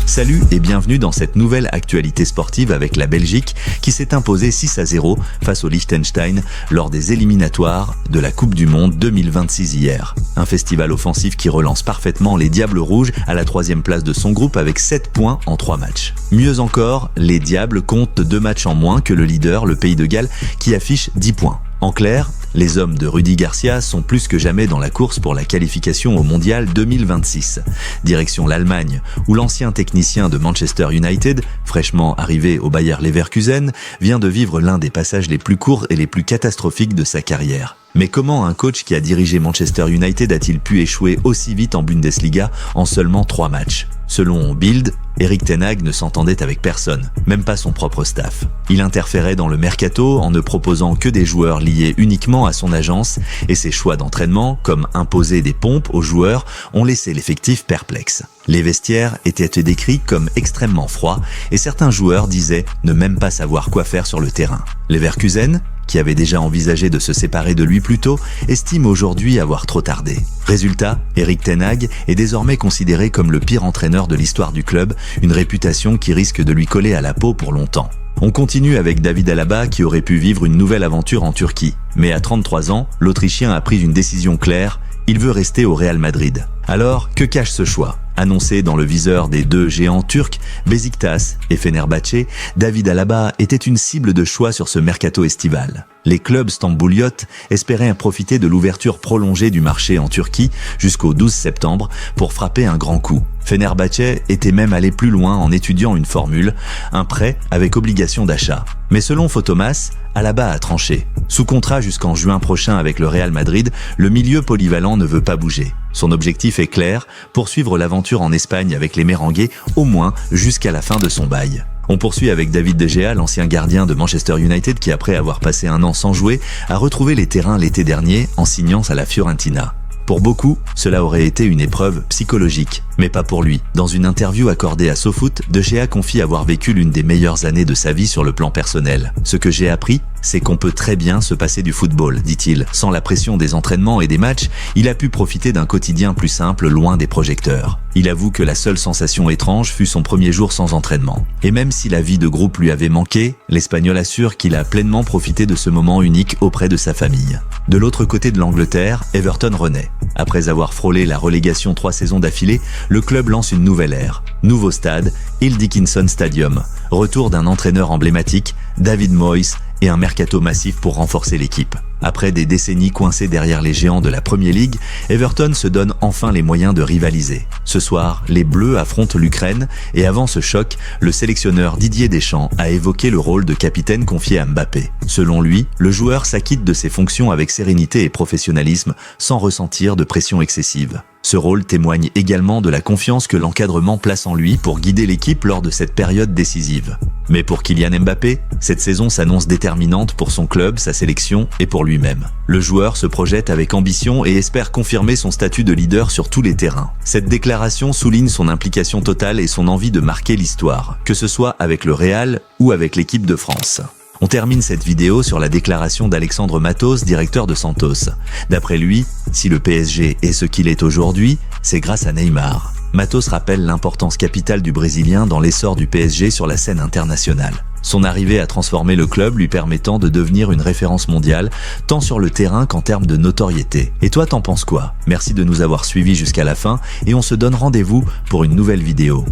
Salut et bienvenue dans cette nouvelle actualité sportive avec la Belgique qui s'est imposée 6-0 face au Liechtenstein lors des éliminatoires de la Coupe du Monde 2026 hier. Un festival offensif qui relance parfaitement les Diables Rouges à la 3e place de son groupe avec 7 points en 3 matchs. Mieux encore, les Diables comptent 2 matchs en moins que le leader, le Pays de Galles, qui affiche 10 points. En clair, les hommes de Rudy Garcia sont plus que jamais dans la course pour la qualification au Mondial 2026. Direction l'Allemagne, où l'ancien technicien de Manchester United, fraîchement arrivé au Bayer Leverkusen, vient de vivre l'un des passages les plus courts et les plus catastrophiques de sa carrière. Mais comment un coach qui a dirigé Manchester United a-t-il pu échouer aussi vite en Bundesliga en seulement 3 matchs ? Selon Bild, Erik ten Hag ne s'entendait avec personne, même pas son propre staff. Il interférait dans le mercato en ne proposant que des joueurs liés uniquement à son agence et ses choix d'entraînement, comme imposer des pompes aux joueurs, ont laissé l'effectif perplexe. Les vestiaires étaient décrits comme extrêmement froids et certains joueurs disaient ne même pas savoir quoi faire sur le terrain. Leverkusen, qui avait déjà envisagé de se séparer de lui plus tôt, estime aujourd'hui avoir trop tardé. Résultat, Erik ten Hag est désormais considéré comme le pire entraîneur de l'histoire du club, une réputation qui risque de lui coller à la peau pour longtemps. On continue avec David Alaba qui aurait pu vivre une nouvelle aventure en Turquie. Mais à 33 ans, l'Autrichien a pris une décision claire, il veut rester au Real Madrid. Alors, que cache ce choix ? Annoncé dans le viseur des 2 géants turcs, Beşiktaş et Fenerbahçe, David Alaba était une cible de choix sur ce mercato estival. Les clubs stambouliotes espéraient profiter de l'ouverture prolongée du marché en Turquie jusqu'au 12 septembre pour frapper un grand coup. Fenerbahçe était même allé plus loin en étudiant une formule, un prêt avec obligation d'achat. Mais selon Photomas, Alaba a tranché. Sous contrat jusqu'en juin prochain avec le Real Madrid, le milieu polyvalent ne veut pas bouger. Son objectif est clair, poursuivre l'aventure en Espagne avec les Merengues au moins jusqu'à la fin de son bail. On poursuit avec David De Gea, l'ancien gardien de Manchester United qui, après avoir passé un an sans jouer, a retrouvé les terrains l'été dernier en signant à la Fiorentina. Pour beaucoup, cela aurait été une épreuve psychologique, mais pas pour lui. Dans une interview accordée à SoFoot, De Gea confie avoir vécu l'une des meilleures années de sa vie sur le plan personnel. Ce que j'ai appris, c'est qu'on peut très bien se passer du football, dit-il. Sans la pression des entraînements et des matchs, il a pu profiter d'un quotidien plus simple, loin des projecteurs. Il avoue que la seule sensation étrange fut son premier jour sans entraînement. Et même si la vie de groupe lui avait manqué, l'Espagnol assure qu'il a pleinement profité de ce moment unique auprès de sa famille. De l'autre côté de l'Angleterre, Everton renaît. Après avoir frôlé la relégation 3 saisons d'affilée, le club lance une nouvelle ère. Nouveau stade, Hill Dickinson Stadium. Retour d'un entraîneur emblématique, David Moyes, et un mercato massif pour renforcer l'équipe. Après des décennies coincées derrière les géants de la Premier League, Everton se donne enfin les moyens de rivaliser. Ce soir, les Bleus affrontent l'Ukraine et avant ce choc, le sélectionneur Didier Deschamps a évoqué le rôle de capitaine confié à Mbappé. Selon lui, le joueur s'acquitte de ses fonctions avec sérénité et professionnalisme sans ressentir de pression excessive. Ce rôle témoigne également de la confiance que l'encadrement place en lui pour guider l'équipe lors de cette période décisive. Mais pour Kylian Mbappé, cette saison s'annonce déterminante pour son club, sa sélection et pour lui-même. Le joueur se projette avec ambition et espère confirmer son statut de leader sur tous les terrains. Cette déclaration souligne son implication totale et son envie de marquer l'histoire, que ce soit avec le Real ou avec l'équipe de France. On termine cette vidéo sur la déclaration d'Alexandre Matos, directeur de Santos. D'après lui, si le PSG est ce qu'il est aujourd'hui, c'est grâce à Neymar. Matos rappelle l'importance capitale du Brésilien dans l'essor du PSG sur la scène internationale. Son arrivée a transformé le club lui permettant de devenir une référence mondiale, tant sur le terrain qu'en termes de notoriété. Et toi, t'en penses quoi ? Merci de nous avoir suivis jusqu'à la fin et on se donne rendez-vous pour une nouvelle vidéo.